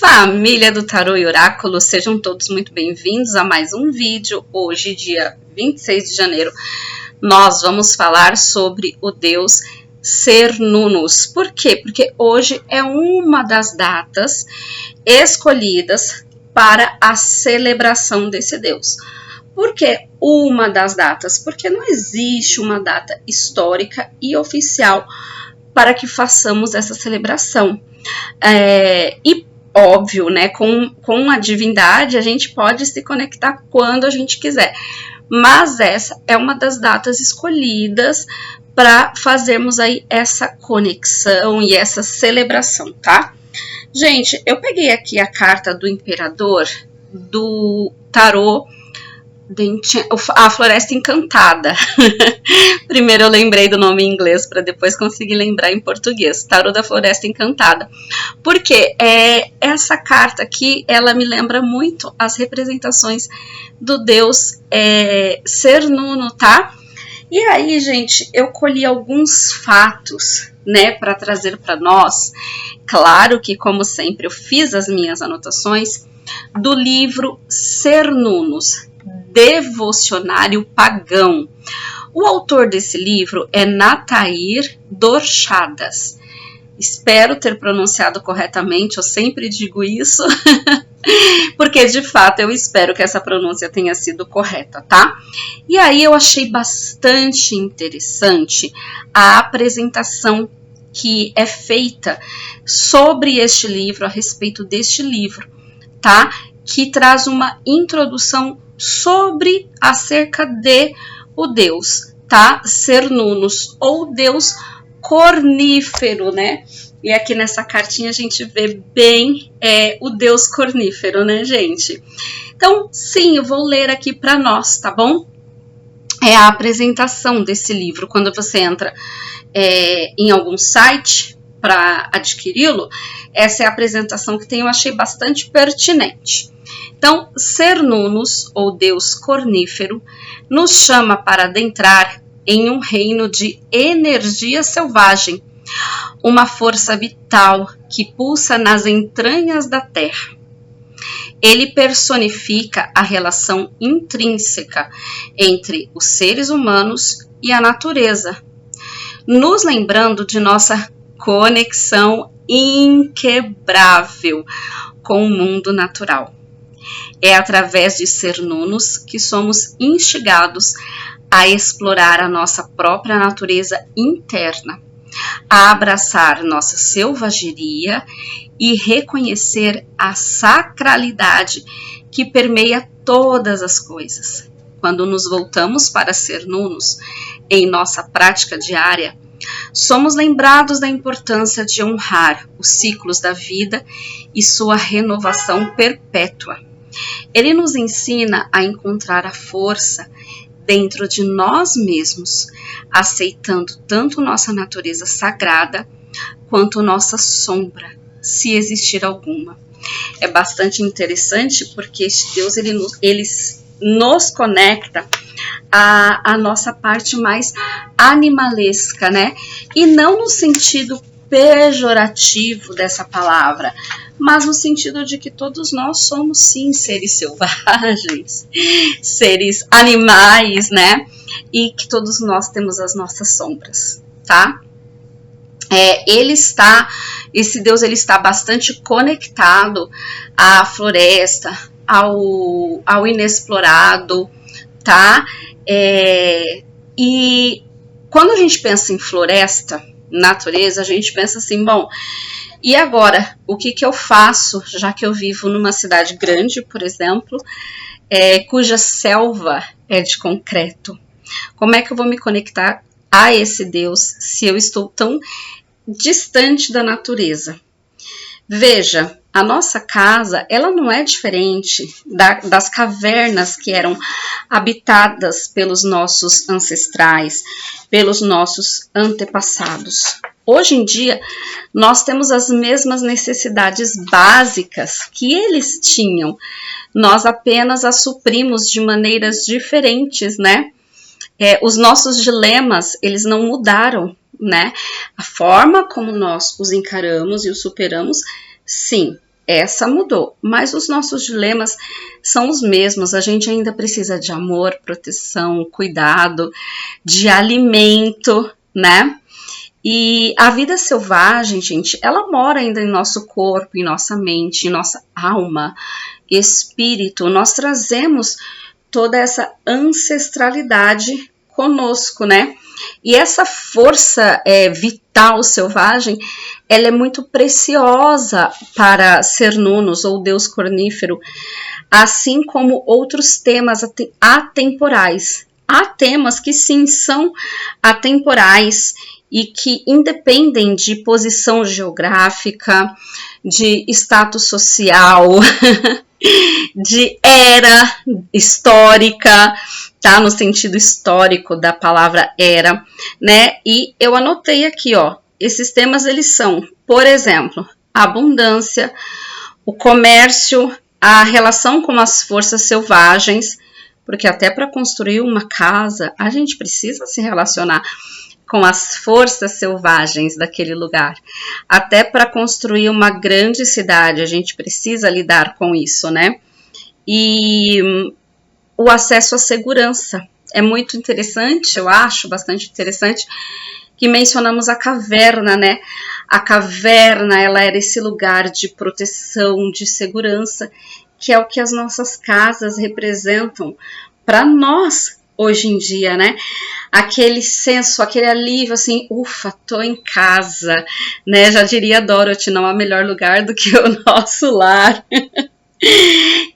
Família do Tarô e Oráculo, sejam todos muito bem-vindos a mais um vídeo. Hoje, dia 26 de janeiro, nós vamos falar sobre o deus Cernunnos. Por quê? Porque hoje é uma das datas escolhidas para a celebração desse deus. Por que uma das datas? Porque não existe uma data histórica e oficial para que façamos essa celebração. E óbvio, né, com a divindade a gente pode se conectar quando a gente quiser, mas essa é uma das datas escolhidas para fazermos aí essa conexão e essa celebração, tá? Gente, eu peguei aqui a carta do Imperador do Tarô, a Floresta Encantada. Primeiro eu lembrei do nome em inglês para depois conseguir lembrar em português. Tarô da Floresta Encantada. Porque essa carta aqui, ela me lembra muito as representações do deus Cernunno, tá? E aí, gente, eu colhi alguns fatos, né, para trazer para nós. Claro que, como sempre, eu fiz as minhas anotações do livro Cernunnos, Devocionário Pagão. O autor desse livro é Natair Dorchadas. Espero ter pronunciado corretamente, eu sempre digo isso, porque de fato eu espero que essa pronúncia tenha sido correta, tá? E aí eu achei bastante interessante a apresentação que é feita sobre este livro, a respeito deste livro, tá? Que traz uma introdução sobre acerca de o deus, tá? Cernunnos, ou deus cornífero, né? E aqui nessa cartinha a gente vê bem o deus cornífero, né, gente? Então, sim, eu vou ler aqui para nós, tá bom? É a apresentação desse livro. Quando você entra em algum site para adquiri-lo, essa é a apresentação que tem, eu achei bastante pertinente. Então, Cernunnos, ou deus cornífero, nos chama para adentrar em um reino de energia selvagem, uma força vital que pulsa nas entranhas da terra. Ele personifica a relação intrínseca entre os seres humanos e a natureza, nos lembrando de nossa conexão inquebrável com o mundo natural. É através de Cernunnos que somos instigados a explorar a nossa própria natureza interna, a abraçar nossa selvageria e reconhecer a sacralidade que permeia todas as coisas. Quando nos voltamos para Cernunnos em nossa prática diária, somos lembrados da importância de honrar os ciclos da vida e sua renovação perpétua. Ele nos ensina a encontrar a força dentro de nós mesmos, aceitando tanto nossa natureza sagrada quanto nossa sombra, se existir alguma. É bastante interessante porque este Deus ele nos conecta à nossa parte mais animalesca, né? E não no sentido pejorativo dessa palavra, mas no sentido de que todos nós somos sim seres selvagens, seres animais, né? E que todos nós temos as nossas sombras, tá? Esse Deus ele está bastante conectado à floresta, ao inexplorado, tá? E quando a gente pensa em floresta, natureza, a gente pensa assim, bom, e agora, o que eu faço, já que eu vivo numa cidade grande, por exemplo, cuja selva é de concreto? Como é que eu vou me conectar a esse Deus se eu estou tão distante da natureza? Veja, a nossa casa, ela não é diferente das cavernas que eram habitadas pelos nossos ancestrais, pelos nossos antepassados. Hoje em dia, nós temos as mesmas necessidades básicas que eles tinham. Nós apenas as suprimos de maneiras diferentes, né? Os nossos dilemas, eles não mudaram, né? A forma como nós os encaramos e os superamos, sim, essa mudou, mas os nossos dilemas são os mesmos. A gente ainda precisa de amor, proteção, cuidado, de alimento, né? E a vida selvagem, gente, ela mora ainda em nosso corpo, em nossa mente, em nossa alma, espírito. Nós trazemos toda essa ancestralidade conosco, né? E essa força vital selvagem, ela é muito preciosa para Cernunnos ou Deus cornífero, assim como outros temas atemporais. Há temas que sim são atemporais e que independem de posição geográfica, de status social, de era histórica, tá? No sentido histórico da palavra era, né? E eu anotei aqui, ó, esses temas eles são, por exemplo, a abundância, o comércio, a relação com as forças selvagens, porque até para construir uma casa, a gente precisa se relacionar com as forças selvagens daquele lugar. Até para construir uma grande cidade, a gente precisa lidar com isso, né? E o acesso à segurança. É muito interessante, eu acho bastante interessante, que mencionamos a caverna, né? A caverna, ela era esse lugar de proteção, de segurança, que é o que as nossas casas representam para nós hoje em dia, né? Aquele senso, aquele alívio, assim, ufa, tô em casa, né? Já diria Dorothy, não há melhor lugar do que o nosso lar.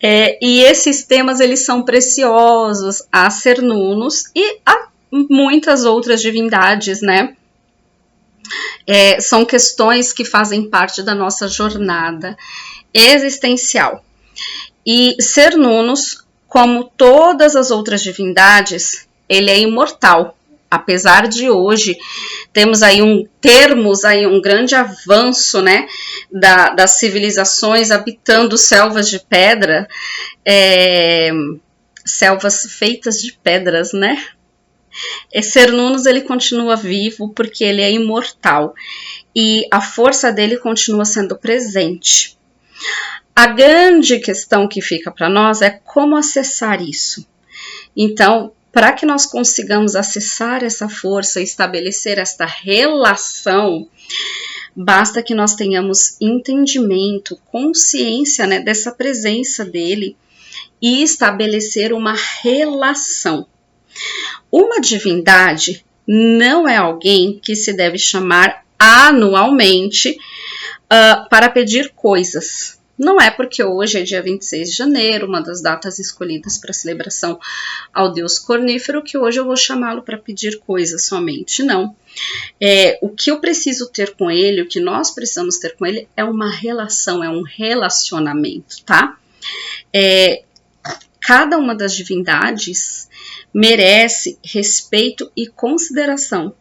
E esses temas, eles são preciosos a Cernunnos e a muitas outras divindades, né? São questões que fazem parte da nossa jornada existencial. E Cernunnos, como todas as outras divindades, ele é imortal. Apesar de hoje termos aí um grande avanço, né, das civilizações habitando selvas de pedra, selvas feitas de pedras, né? Cernunnos, ele continua vivo porque ele é imortal e a força dele continua sendo presente. A grande questão que fica para nós é como acessar isso. Então, para que nós consigamos acessar essa força e estabelecer esta relação, basta que nós tenhamos entendimento, consciência, né, dessa presença dele e estabelecer uma relação. Uma divindade não é alguém que se deve chamar anualmente para pedir coisas. Não é porque hoje é dia 26 de janeiro, uma das datas escolhidas para celebração ao Deus cornífero, que hoje eu vou chamá-lo para pedir coisas somente. Não. O que eu preciso ter com ele, o que nós precisamos ter com ele é uma relação, é um relacionamento, tá? Cada uma das divindades merece respeito e consideração.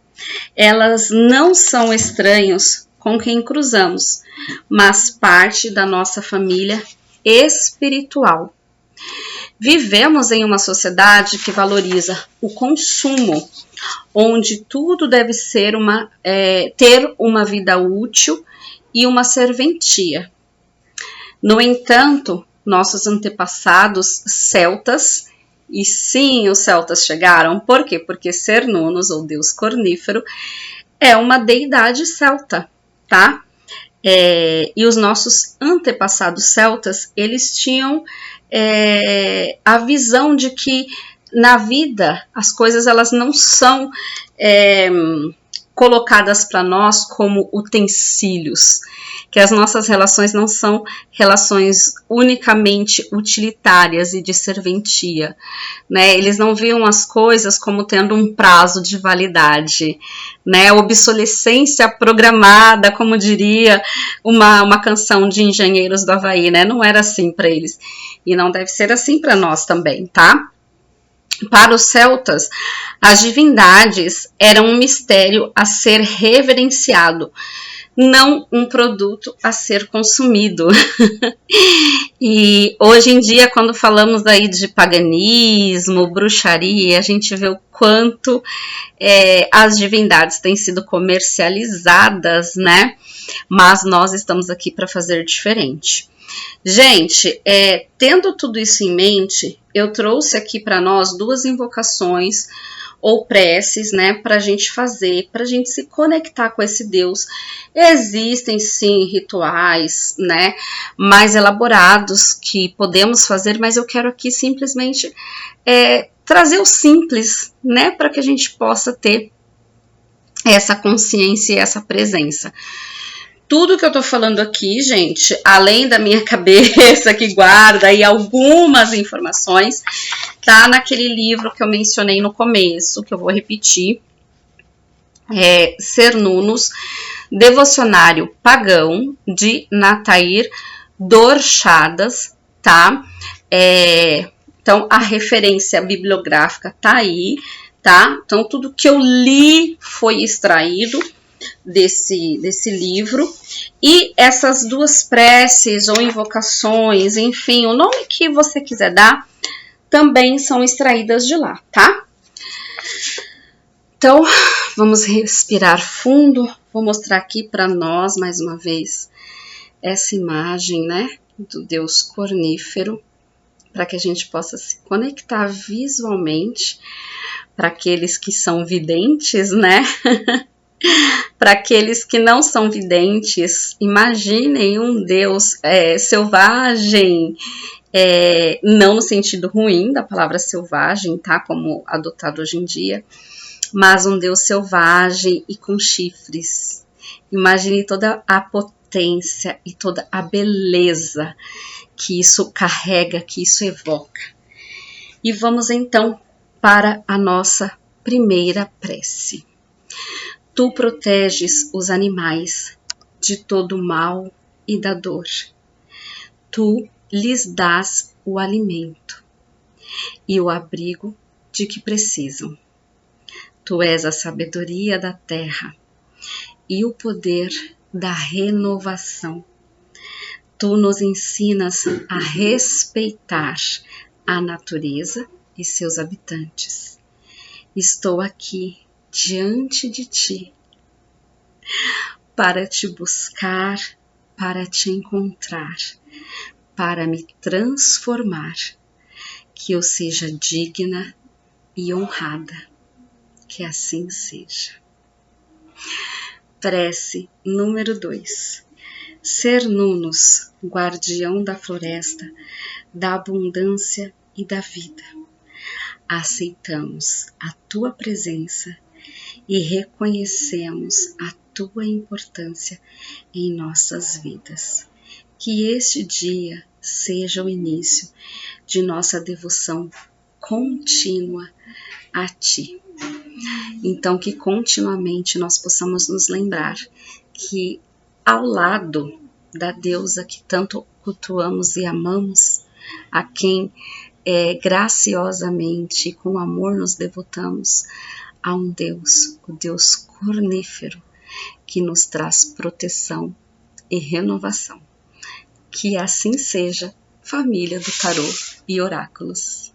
Elas não são estranhos com quem cruzamos, mas parte da nossa família espiritual. Vivemos em uma sociedade que valoriza o consumo, onde tudo deve ser ter uma vida útil e uma serventia. No entanto, nossos antepassados celtas, e sim, os celtas chegaram, por quê? Porque Cernunnos, ou Deus cornífero, é uma deidade celta, tá? E os nossos antepassados celtas, eles tinham a visão de que na vida as coisas elas não são colocadas para nós como utensílios, que as nossas relações não são relações unicamente utilitárias e de serventia, né? Eles não viam as coisas como tendo um prazo de validade, né? Obsolescência programada, como diria uma canção de Engenheiros do Havaí, né? Não era assim para eles e não deve ser assim para nós também, tá? Para os celtas, as divindades eram um mistério a ser reverenciado, não um produto a ser consumido. E hoje em dia, quando falamos aí de paganismo, bruxaria, a gente vê o quanto as divindades têm sido comercializadas, né? Mas nós estamos aqui para fazer diferente. Gente, tendo tudo isso em mente, eu trouxe aqui para nós 2 invocações ou preces, né, para a gente fazer, para a gente se conectar com esse Deus. Existem sim rituais, né, mais elaborados que podemos fazer, mas eu quero aqui simplesmente trazer o simples, né, para que a gente possa ter essa consciência e essa presença. Tudo que eu tô falando aqui, gente, além da minha cabeça que guarda aí algumas informações, tá naquele livro que eu mencionei no começo, que eu vou repetir, Cernunnos, Devocionário Pagão, de Natair Dorchadas, tá? Então, a referência bibliográfica tá aí, tá? Então, tudo que eu li foi extraído desse livro, e essas 2 preces ou invocações, enfim, o nome que você quiser dar, também são extraídas de lá, tá? Então, vamos respirar fundo. Vou mostrar aqui para nós, mais uma vez, essa imagem, né, do Deus cornífero, para que a gente possa se conectar visualmente, para aqueles que são videntes, né? Para aqueles que não são videntes, imaginem um Deus selvagem, não no sentido ruim da palavra selvagem, tá? Como adotado hoje em dia, mas um Deus selvagem e com chifres. Imagine toda a potência e toda a beleza que isso carrega, que isso evoca. E vamos então para a nossa primeira prece. Tu proteges os animais de todo o mal e da dor. Tu lhes dás o alimento e o abrigo de que precisam. Tu és a sabedoria da terra e o poder da renovação. Tu nos ensinas a respeitar a natureza e seus habitantes. Estou aqui diante de ti, para te buscar, para te encontrar, para me transformar, que eu seja digna e honrada, que assim seja. Prece número 2. Cernunnos, guardião da floresta, da abundância e da vida. Aceitamos a tua presença e reconhecemos a tua importância em nossas vidas. Que este dia seja o início de nossa devoção contínua a ti. Então, que continuamente nós possamos nos lembrar que ao lado da deusa que tanto cultuamos e amamos, a quem graciosamente, com amor nos devotamos, há um Deus, o Deus cornífero, que nos traz proteção e renovação. Que assim seja, família do Tarô e Oráculos.